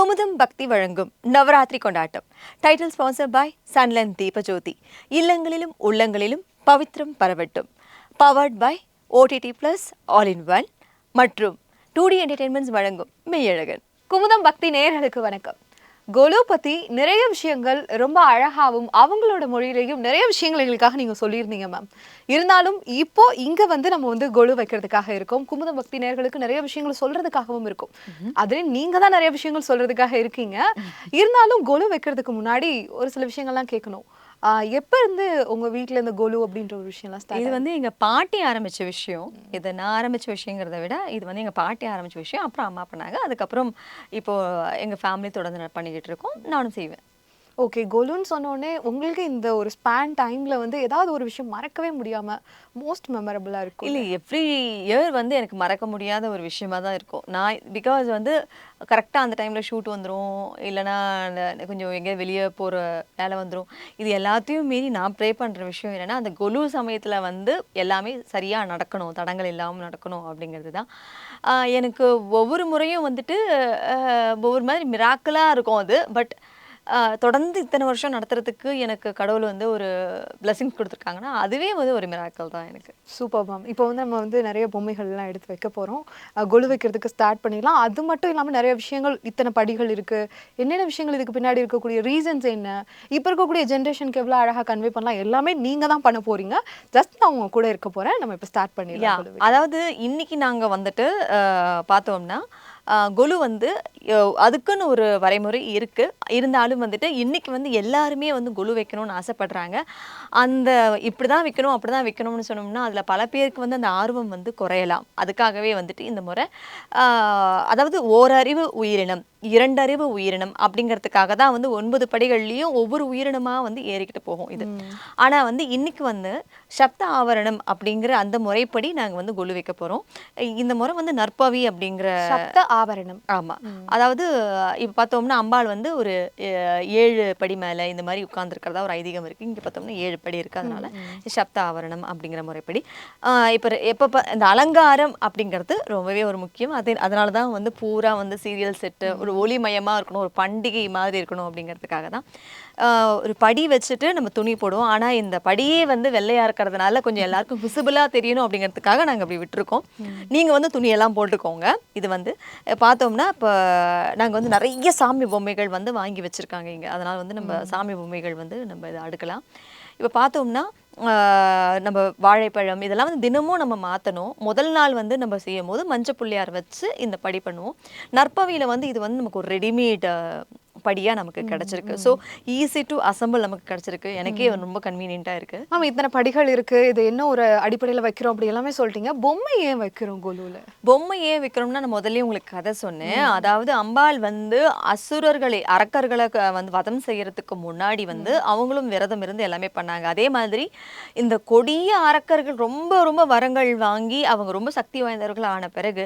குமுதம் பக்தி வழங்கும் நவராத்திரி கொண்டாட்டம். Title sponsor by Sunlan Deepajothi. இல்லங்களிலும் உள்ளங்களிலும் பவித்ரம் பரவட்டும். Powered by OTT plus all in one மற்றும் 2D என்டர்டெயின்மெண்ட்ஸ் வழங்கும் மெய்யழகன். குமுதம் பக்தி நேயர்களுக்கு வணக்கம். கோலு பற்றி நிறைய விஷயங்கள் ரொம்ப அழகாகவும் அவங்களோட மொழியிலையும் நிறைய விஷயங்கள் எங்களுக்காக நீங்கள் சொல்லியிருந்தீங்க மேம். இருந்தாலும் இப்போ இங்கே நம்ம கோலு வைக்கிறதுக்காக இருக்கோம். குமுதம் பக்தி நேயர்களுக்கு நிறைய விஷயங்கள் சொல்கிறதுக்காகவும் இருக்கும். அதுலேயும் நீங்கள் தான் நிறைய விஷயங்கள் சொல்கிறதுக்காக இருக்கீங்க. இருந்தாலும் கோலு வைக்கிறதுக்கு முன்னாடி ஒரு சில விஷயங்கள்லாம் கேட்கணும். எப்போ இருந்து உங்கள் வீட்டில் இந்த கோலு அப்படின்ற ஒரு விஷயம்லாம் இது எங்கள் பாட்டி ஆரம்பித்த விஷயம். இது நான் ஆரம்பித்த விஷயங்கிறத விட இது எங்கள் பாட்டி ஆரம்பித்த விஷயம். அப்புறம் அம்மா பண்ணாங்க. அதுக்கப்புறம் இப்போது எங்கள் ஃபேமிலி தொடர்ந்து பண்ணிக்கிட்டு இருக்கோம். நானும் செய்வேன். ஓகே, கோலுன்னு சொன்னோடனே உங்களுக்கு இந்த ஒரு ஸ்பேன் டைமில் ஏதாவது ஒரு விஷயம் மறக்கவே முடியாமல் மோஸ்ட் மெமரபுளாக இருக்கும்? இல்லை, எவ்ரி இயர் எனக்கு மறக்க முடியாத ஒரு விஷயமா தான் இருக்கும். நான் பிகாஸ் கரெக்டாக அந்த டைமில் ஷூட் வந்துடும், இல்லைனா கொஞ்சம் எங்கேயா வெளியே போகிற வேலை வந்துடும். இது எல்லாத்தையும் மீறி நான் ப்ரே பண்ணுற விஷயம் என்னென்னா, அந்த கொலு சமயத்தில் எல்லாமே சரியாக நடக்கணும், தடங்கள் இல்லாமல் நடக்கணும் அப்படிங்கிறது தான். எனக்கு ஒவ்வொரு முறையும் ஒவ்வொரு மாதிரி மிராக்கலாக இருக்கும் அது. பட் தொடர்ந்து இத்தனை வருஷம் நடத்துறதுக்கு எனக்கு கடவுள் ஒரு பிளஸிங்ஸ் கொடுத்துருக்காங்கன்னா அதுவே ஒரு மிராக்கல் தான் எனக்கு. Super ma'am. இப்போ நம்ம நிறைய பொம்மைகள்லாம் எடுத்து வைக்க போகிறோம். கொலு வைக்கிறதுக்கு ஸ்டார்ட் பண்ணிடலாம். அது மட்டும் இல்லாமல் நிறைய விஷயங்கள், இத்தனை படிகள் இருக்குது, என்னென்ன விஷயங்கள் இதுக்கு பின்னாடி இருக்கக்கூடிய ரீசன்ஸ் என்ன, இப்போ இருக்கக்கூடிய ஜென்ரேஷனுக்கு எவ்வளோ அழகாக கன்வே பண்ணலாம், எல்லாமே நீங்கள் தான் பண்ண போகிறீங்க. ஜஸ்ட் நான் உங்க கூட இருக்க போகிறேன். நம்ம இப்போ ஸ்டார்ட் பண்ணிடலாம். அதாவது இன்னைக்கு நாங்கள் பார்த்தோம்னா கொலு அதுக்குன்னு ஒரு வரைமுறை இருக்கு. இருந்தாலும் இன்னைக்கு எல்லாருமே கொலு வைக்கணும்னு ஆசைப்படுறாங்க. அந்த இப்படிதான் வைக்கணும் அப்படிதான் வைக்கணும்னு சொன்னோம்னா அதுல பல பேருக்கு அந்த ஆர்வம் குறையலாம். அதுக்காகவே இந்த முறை அதாவது ஓரறிவு உயிரினம், இரண்டறிவு உயிரினம் அப்படிங்கிறதுக்காக தான் 9 படிகள்லையும் ஒவ்வொரு உயிரினமா ஏறிக்கிட்டு போகும் இது. ஆனா இன்னைக்கு சப்த ஆவரணம் அப்படிங்கிற அந்த முறைப்படி நாங்க கொலு வைக்க போறோம். இந்த முறை நற்பவி அப்படிங்கிற சப்த ஆவரணம். ஆமா, அதாவது இப்ப பார்த்தோம்னா அம்பாள் ஒரு 7 படி மேல இந்த மாதிரி உட்கார்ந்துருக்கிறதா ஒரு ஐதீகம் இருக்கு. இங்க பார்த்தோம்னா 7 படி இருக்கு. அதனால சப்த ஆவரணம் அப்படிங்கிற முறைப்படி எப்ப இந்த அலங்காரம் அப்படிங்கிறது ரொம்பவே ஒரு முக்கியம். அதனாலதான் பூரா சீரியல் செட்டு ஒரு ஒளிமயமா இருக்கணும், ஒரு பண்டிகை மாதிரி இருக்கணும் அப்படிங்கிறதுக்காக தான் ஒரு படி வச்சுட்டு நம்ம துணி போடுவோம். ஆனா இந்த படியே வெள்ளையா இருக்கிறதுனால கொஞ்சம் எல்லாருக்கும் விசிபிளா தெரியணும் அப்படிங்கிறதுக்காக நாங்க அப்படி விட்டுருக்கோம். நீங்க துணியெல்லாம் போட்டுக்கோங்க. இது பார்த்தோம்னா இப்போ நாங்க நிறைய சாமி பொம்மைகள் வாங்கி வச்சிருக்காங்க இங்க. அதனால நம்ம சாமி பொம்மைகள் நம்ம இதை அடுக்கலாம். இப்போ பார்த்தோம்னா நம்ம வாழைப்பழம் இதெல்லாம் தினமும் நம்ம மாற்றணும். முதல் நாள் நம்ம செய்யும் போது மஞ்சள் புள்ளியார் வச்சு இந்த படி பண்ணுவோம். நற்பவியில் இது நமக்கு ஒரு ரெடிமேட் படியாக நமக்கு கிடச்சிருக்கு. ஸோ ஈஸி டு அசம்பிள் நமக்கு கிடச்சிருக்கு. எனக்கே ரொம்ப கன்வீனியண்ட்டாக இருக்குது. மேம், இத்தனை படிகள் இருக்குது, இது என்ன ஒரு அடிப்படையில் வைக்கிறோம் அப்படி எல்லாமே சொல்லிட்டீங்க. பொம்மை ஏன் வைக்கிறோம் கொலுவில்? பொம்மை ஏன் வைக்கிறோம்னா நான் முதல்ல உங்களுக்கு கதை சொன்னேன். அதாவது அம்பாள் அசுரர்களை, அரக்கர்களை வதம் செய்யறதுக்கு முன்னாடி அவங்களும் விரதம் இருந்து எல்லாமே பண்ணாங்க. அதே மாதிரி இந்த கொடிய அரக்கர்கள் ரொம்ப ரொம்ப வரங்கள் வாங்கி அவங்க ரொம்ப சக்தி வாய்ந்தவர்கள் ஆன பிறகு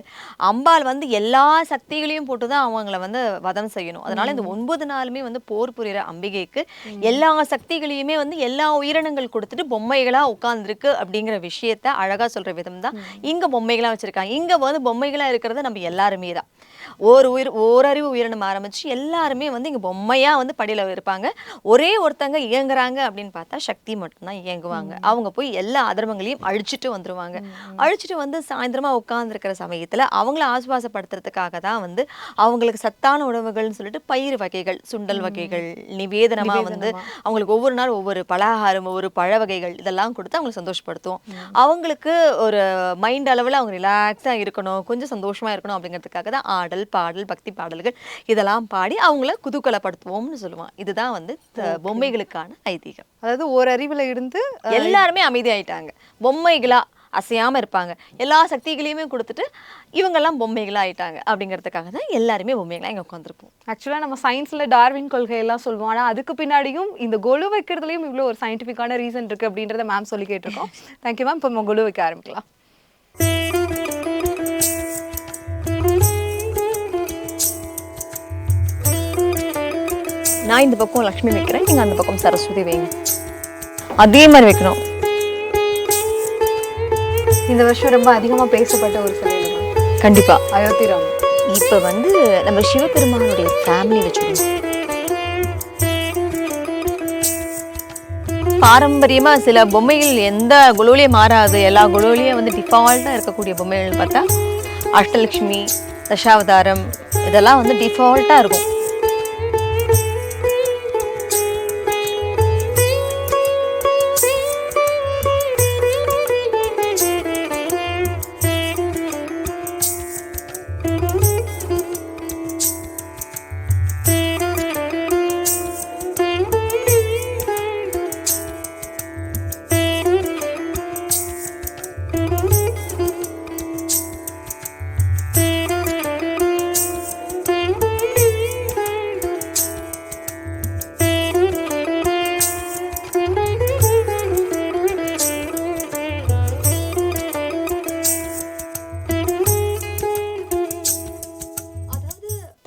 அம்பாள் எல்லா சக்திகளையும் போட்டுதான் அவங்கள வதம் செய்யணும். அதனால இந்த 9 நாளுமே போர் புரிகிற அம்பிகைக்கு எல்லா சக்திகளையுமே எல்லா உயிரினங்கள் கொடுத்துட்டு பொம்மைகளா உட்கார்ந்துருக்கு அப்படிங்கிற விஷயத்த அழகா சொல்ற விதம் தான் இங்க பொம்மைகளா வச்சிருக்காங்க. இங்க பொம்மைகளா இருக்கிறது நம்ம எல்லாருமே தான். ஓரறிவு உயிரினம் ஆரம்பிச்சு எல்லாருமே இங்க பொம்மையா படியில இருப்பாங்க. ஒரே ஒருத்தங்க இயங்குறாங்க அப்படின்னு பார்த்தா சக்தி மட்டும்தான் இயங்குவாங்க. அவங்க போய் எல்லா அதர்மங்களையும் அழிச்சிட்டு வந்துருவாங்க. அழிச்சிட்டு சாயந்தரமா உட்கார்ந்து இருக்கிற சமயத்துல அவங்கள ஆசுவாசப்படுத்துறதுக்காக தான் அவங்களுக்கு சத்தான உணவுகள்னு சொல்லிட்டு பயிர் வகைகள், சுண்டல் வகைகள் நிவேதனமா அவங்களுக்கு ஒவ்வொரு நாள் ஒவ்வொரு பலகாரம், ஒவ்வொரு பழ வகைகள் இதெல்லாம் கொடுத்து அவங்களை சந்தோஷப்படுத்துவோம். அவங்களுக்கு ஒரு மைண்ட் அளவில் அவங்க ரிலாக்ஸா இருக்கணும், கொஞ்சம் சந்தோஷமா இருக்கணும் அப்படிங்கிறதுக்காக தான் ஆடல், பாடல், பக்தி பாடல்கள் இதெல்லாம் பாடி அவங்கள குதூகலப்படுத்துவோம்னு சொல்லுவான். இதுதான் பொம்மைகளுக்கான ஐதீகம். அதாவது ஒரு அறிவுல இருந்து எல்லாருமே அமைதியாயிட்டாங்க, பொம்மைகளா அசையாம இருப்பாங்க. எல்லா சக்திகளையுமே கொடுத்துட்டு இவங்கெல்லாம் பொம்மைகளா ஆயிட்டாங்க அப்படிங்கிறதுக்காக தான் எல்லாருமே பொம்மைகளா இங்க உட்காந்துருப்போம். ஆக்சுவலா நம்ம சயின்ஸ்ல டார்வின் கொள்கை எல்லாம் சொல்லுவோம். ஆனா அதுக்கு பின்னாடியும் இந்த கொலு வைக்கிறதுலயும் இவ்வளவு ஒரு சயின்டிபிக்கான ரீசன் இருக்கு அப்படின்றத மேம் சொல்லி கேட்டிருக்கோம். Thank you ma'am. இப்போ நம்ம கொலு வைக்க ஆரம்பிக்கலாம். நான் இந்த பக்கம் லக்ஷ்மி வைக்கிறேன், நீங்க அந்த பக்கம் சரஸ்வதி வைங்க. அதே மாதிரி வைக்கணும். இந்த வருஷம் ரொம்ப அதிகமா பேசப்பட்ட ஒரு சிலை கண்டிப்பா அயோத்தி ராமர். இப்ப வந்து நம்ம சிவபெருமானுடைய ஃபேமிலி வச்சுக்கணும். பாரம்பரியமா சில பொம்மைகள் எந்த குழுவிலையும் மாறாது. எல்லா குழுவிலையும் வந்து டிஃபால்ட்டா இருக்கக்கூடிய பொம்மைகள் பார்த்தா அஷ்டலட்சுமி, தசாவதாரம் இதெல்லாம் வந்து டிஃபால்ட்டா இருக்கும்.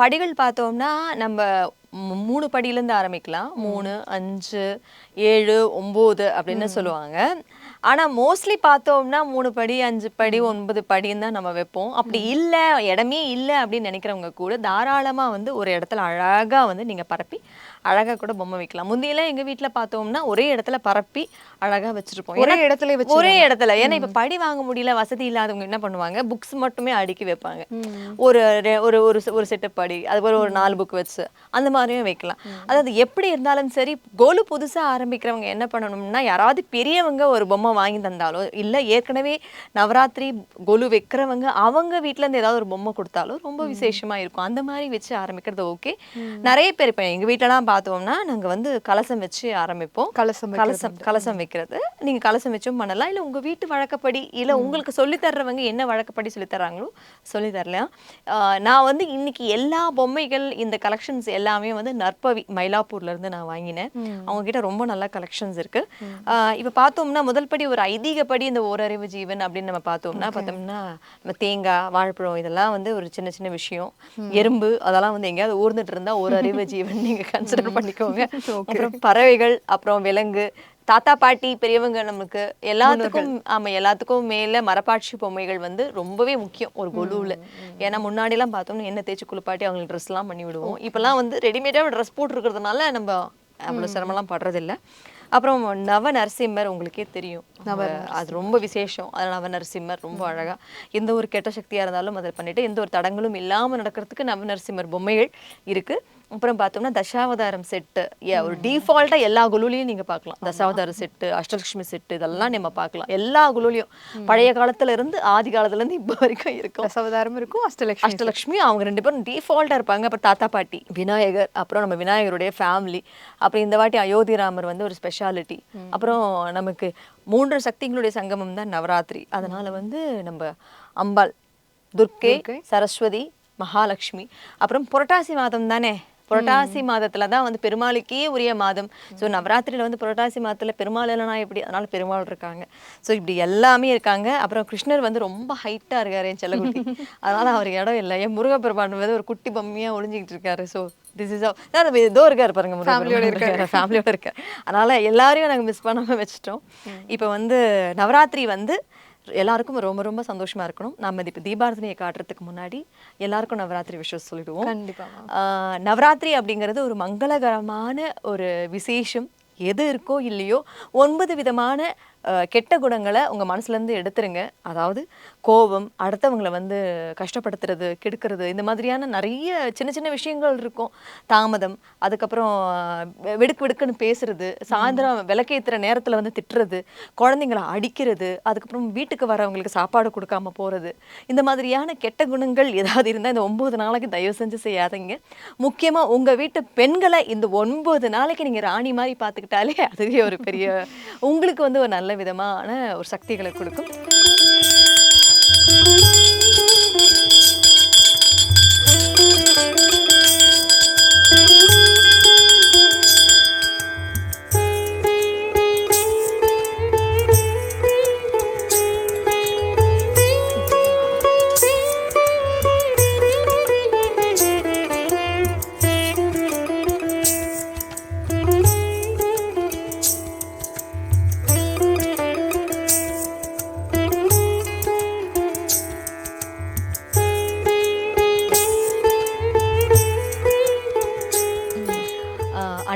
படிகள் பார்த்தோம்னா நம்ம 3 படியிலேருந்து ஆரம்பிக்கலாம். 3, 5, 7, 9 அப்படின்னு சொல்லுவாங்க. ஆனா மோஸ்ட்லி பார்த்தோம்னா 3 படி, 5 படி, 9 படின்னு தான் நம்ம வைப்போம். அப்படி இல்லை, இடமே இல்லை அப்படின்னு நினைக்கிறவங்க கூட தாராளமா வந்து ஒரு இடத்துல அழகா வந்து நீங்க பரப்பி அழகா கூட பொம்மை வைக்கலாம். முந்தியெல்லாம் எங்க வீட்டுல பார்த்தோம்னா ஒரே இடத்துல பரப்பி அழகா வச்சிருப்போம். ஒரே இடத்துல ஒரே இடத்துல. ஏன்னா இப்ப படி வாங்க முடியல, வசதி இல்லாதவங்க என்ன பண்ணுவாங்க, புக்ஸ் மட்டுமே அடுக்கி வைப்பாங்க. ஒரு ஒரு ஒரு செட்டு படி, அது ஒரு 4 புக் வச்சு அந்த மாதிரியும் வைக்கலாம். அதாவது எப்படி இருந்தாலும் சரி, கோலு புதுசா ஆரம்பிக்கிறவங்க என்ன பண்ணணும்னா, யாராவது பெரியவங்க ஒரு பொம்மை வாங்கி தந்தாலோ, இல்ல ஏற்கனவே நவராத்திரி கோலு வைக்கிறவங்க அவங்க வீட்டுல இருந்து ஏதாவது ஒரு பொம்மை கொடுத்தாலும் ரொம்ப விசேஷமா இருக்கும். அந்த மாதிரி வச்சு ஆரம்பிக்கிறது ஓகே. நிறைய பேர் இப்ப எங்க வீட்டுலலாம் பார்த்தோம்னா நாங்க வந்து கலசம் வச்சு ஆரம்பிப்போம். கலசம் வைக்கிறது நீங்க கலசம் வச்சும் பண்ணலாம். இல்ல உங்க வீட்டு வழக்கப்படி, இல்ல உங்களுக்கு சொல்லி தர்றவங்க என்ன வழக்கப்படி சொல்லி தர்றாங்களோ சொல்லி தரலாம். நான் வந்து இன்னைக்கு எல்லா பொம்மைகள் இந்த கலெக்ஷன்ஸ் எல்லாமே வந்து நற்பவி மயிலாப்பூர்ல இருந்து நான் வாங்கினேன். அவங்க கிட்ட ரொம்ப நல்ல கலெக்ஷன்ஸ் இருக்கு. இப்ப பார்த்தோம்னா முதல் படி ஒரு ஐதீகப்படி இந்த ஓரறிவு ஜீவன் அப்படின்னு நம்ம பார்த்தோம்னா நம்ம தேங்காய், வாழைப்பழம் இதெல்லாம் வந்து ஒரு சின்ன சின்ன விஷயம். எறும்பு அதெல்லாம் வந்து எங்கேயாவது ஊர்ந்துட்டு இருந்தா ஒரு அறிவு ஜீவன் நீங்க கன்சிடர் பண்ணிக்கோங்க. அப்புறம் பறவைகள், அப்புறம் விலங்கு, தாத்தா பாட்டி பெரியவங்க, நமக்கு எல்லாத்துக்கும் மேல மரப்பாட்சி பொம்மைகள் வந்து ரொம்பவே முக்கியம் ஒரு கொலுவுல. ஏன்னா முன்னாடி எல்லாம் பார்த்தோம்னா என்ன தேய்ச்சி குளிப்பாட்டி அவங்களுக்கு ட்ரெஸ் எல்லாம் பண்ணி விடுவோம். இப்பெல்லாம் வந்து ரெடிமேடா ட்ரெஸ் போட்டு இருக்கிறதுனால நம்ம அவ்வளவு சிரமம்லாம் படுறதில்லை. அப்புறம் நவ நரசிம்மர் உங்களுக்கே தெரியும், அது ரொம்ப விசேஷம். அது நவ நரசிம்மர் ரொம்ப அழகா எந்த ஒரு கெட்ட சக்தியா இருந்தாலும் அதை பண்ணிட்டு எந்த ஒரு தடங்களும் இல்லாம நடக்கிறதுக்கு நவ நரசிம்மர் பொம்மைகள் இருக்கு. அப்புறம் பார்த்தோம்னா தசாவதாரம் செட்டு ஒரு டிஃபால்ட்டா எல்லா குழுலையும் நீங்க பார்க்கலாம். தசாவதார செட்டு, அஷ்டலட்சுமி செட்டு இதெல்லாம் நம்ம பார்க்கலாம் எல்லா குழுலையும். பழைய காலத்துல இருந்து ஆதி காலத்துல இருந்து இப்போ வரைக்கும் இருக்கும். தசாவதாரம் இருக்கும், அஷ்டலட்சுமி அவங்க 2 பேரும் டிஃபால்ட்டா இருப்பாங்க. அப்புறம் தாத்தா பாட்டி, விநாயகர், அப்புறம் நம்ம விநாயகருடைய ஃபேமிலி. அப்புறம் இந்த வாட்டி அயோத்திராமர் வந்து ஒரு ஸ்பெஷாலிட்டி. அப்புறம் நமக்கு 3 சக்திகளுடைய சங்கமம் தான் நவராத்திரி. அதனால வந்து நம்ம அம்பாள், துர்க்கை, சரஸ்வதி, மகாலட்சுமி. அப்புறம் புரட்டாசி மாதம் தானே, புரட்டாசி மாதத்துல தான் வந்து பெருமாளுக்கே உரிய மாதம். ஸோ நவராத்திரியில வந்து புரட்டாசி மாதத்துல பெருமாள் இல்லைனா எப்படி, அதனால பெருமாள் இருக்காங்க. ஸோ இப்படி எல்லாமே இருக்காங்க. அப்புறம் கிருஷ்ணர் வந்து ரொம்ப ஹைட்டா இருக்காரு என் செல்லக்குட்டி, அதனால அவருக்கு இடம் இல்லை. என் முருகப்பெருமான் வந்து ஒரு குட்டி பொம்மையா ஒளிஞ்சிக்கிட்டு இருக்காரு. ஸோ திஸ் இஸ் ஏதோ இருக்காரு பாருங்க, ஃபேமிலியோட இருக்காரு. அதனால எல்லாரையும் நாங்கள் மிஸ் பண்ணாம வச்சுட்டோம். இப்போ வந்து நவராத்திரி வந்து எல்லாருக்கும் ரொம்ப ரொம்ப சந்தோஷமா இருக்கணும். நம்ம இப்போ தீபாரதனையை காட்டுறதுக்கு முன்னாடி எல்லாருக்கும் நவராத்திரி விஷயம் சொல்லிடுவோம். நவராத்திரி அப்படிங்கிறது ஒரு மங்களகரமான ஒரு விசேஷம். எது இருக்கோ இல்லையோ 9 விதமான கெட்ட குணங்களை உங்க மனசுல இருந்து எடுத்துருங்க. அதாவது கோபம், அடுத்தவங்களை வந்து கஷ்டப்படுத்துறது, கெடுக்கிறது, இந்த மாதிரியான நிறைய சின்ன சின்ன விஷயங்கள் இருக்கும். தாமதம், அதுக்கப்புறம் வெடுக்குன்னு பேசுறது, சாயந்தரம் விளக்கேத்துற நேரத்துல வந்து திட்டுறது, குழந்தைங்களை அடிக்கிறது, அதுக்கப்புறம் வீட்டுக்கு வரவங்களுக்கு சாப்பாடு கொடுக்காம போறது, இந்த மாதிரியான கெட்ட குணங்கள் ஏதாவது இருந்தால் இந்த 9 நாளைக்கு தயவு செஞ்சு செய்யாதீங்க. முக்கியமா உங்க வீட்டு பெண்களை இந்த 9 நாளைக்கு நீங்க ராணி மாதிரி பார்த்துக்கிட்டாலே அதுவே ஒரு பெரிய உங்களுக்கு வந்து ஒரு நல்ல விதமான ஒரு சக்திகளை கொடுக்கும்.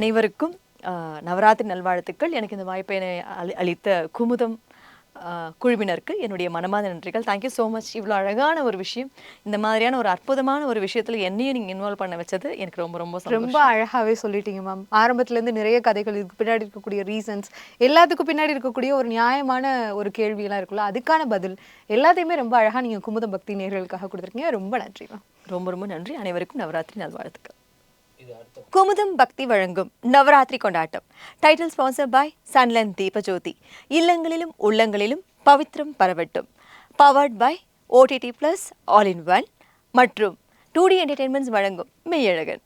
அனைவருக்கும் நவராத்திரி நல்வாழ்த்துக்கள். எனக்கு இந்த வாய்ப்பை அளித்த குமுதம் குழுவினருக்கு என்னுடைய மனமார்ந்த நன்றிகள். Thank you so much. இவ்வளோ அழகான ஒரு விஷயம், இந்த மாதிரியான ஒரு அற்புதமான ஒரு விஷயத்தில் என்னையும் நீங்கள் இன்வால்வ் பண்ண வச்சது எனக்கு ரொம்ப ரொம்ப ரொம்ப அழகாவே சொல்லிட்டீங்க மேம். ஆரம்பத்துல இருந்து நிறைய கதைகள், இதுக்கு பின்னாடி இருக்கக்கூடிய ரீசன்ஸ், எல்லாத்துக்கும் பின்னாடி இருக்கக்கூடிய ஒரு நியாயமான ஒரு கேள்வியெல்லாம் இருக்குல்ல, அதுக்கான பதில் எல்லாத்தையுமே ரொம்ப அழகா நீங்க குமுதம் பக்தி நேயர்களுக்காக கொடுத்துருக்கீங்க. ரொம்ப நன்றி மேம். ரொம்ப ரொம்ப நன்றி. அனைவருக்கும் நவராத்திரி நல்வாழ்த்துக்கள். குமுதம் பக்தி வழங்கும் நவராத்திரி கொண்டாட்டம். Title sponsor by Sunlan Deepajothi. இல்லங்களிலும் உள்ளங்களிலும் பவித்ரம் பரவட்டும். Powered by OTT+ all in one மற்றும் 2D என்டர்டெயின்மெண்ட்ஸ் வழங்கும் மெய்யழகன்.